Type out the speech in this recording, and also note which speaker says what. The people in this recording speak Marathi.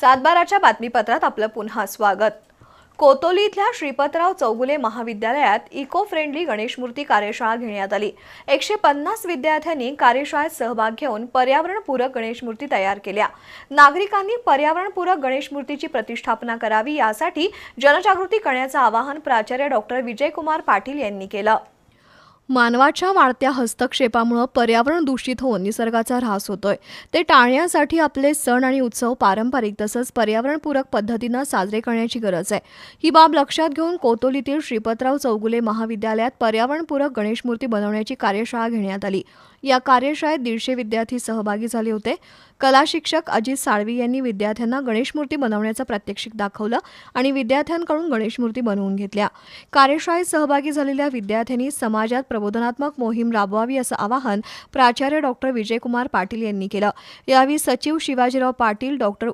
Speaker 1: सातबाराच्या बातमीपत्रात आपलं पुन्हा स्वागत। कोतोली इथल्या श्रीपतराव चौगुले महाविद्यालयात इको फ्रेंडली गणेश मूर्ती कार्यशाळा घेण्यात आली। 150 विद्यार्थ्यांनी कार्यशाळेत सहभाग घेऊन पर्यावरणपूरक गणेश मूर्ती तयार केल्या। नागरिकांनी पर्यावरणपूरक गणेश मूर्तीची प्रतिष्ठापना करावी यासाठी जनजागृती करण्याचं आवाहन प्राचार्य डॉक्टर विजयकुमार पाटील यांनी केलं। मानवाच्या वाढत्या हस्तक्षेपामुळे पर्यावरण दूषित होऊन निसर्गाचा ऱ्हास होतोय। ते टाळण्यासाठी आपले सण आणि उत्सव पारंपरिक तसंच पर्यावरणपूरक पद्धतीने साजरे करण्याची गरज आहे। ही बाब लक्षात घेऊन कोतोलीतील श्रीपतराव चौगुले महाविद्यालयात पर्यावरणपूरक गणेश मूर्ती बनवण्याची कार्यशाळा घेण्यात आली। या कार्यशाळेत 150 विद्यार्थी सहभागी झाले होते। कला शिक्षक अजित साळवी यांनी विद्यार्थ्यांना गणेश मूर्ती बनवण्याचं प्रात्यक्षिक दाखवलं आणि विद्यार्थ्यांकडून गणेश मूर्ती बनवून घेतल्या। कार्यशाळेत सहभागी झालेल्या विद्यार्थ्यांनी समाजात प्रबोधनात्मक मोहीम राबवावी असं आवाहन प्राचार्य डॉक्टर विजयकुमार पाटील यांनी केलं। यावेळी सचिव शिवाजीराव पाटील, डॉक्टर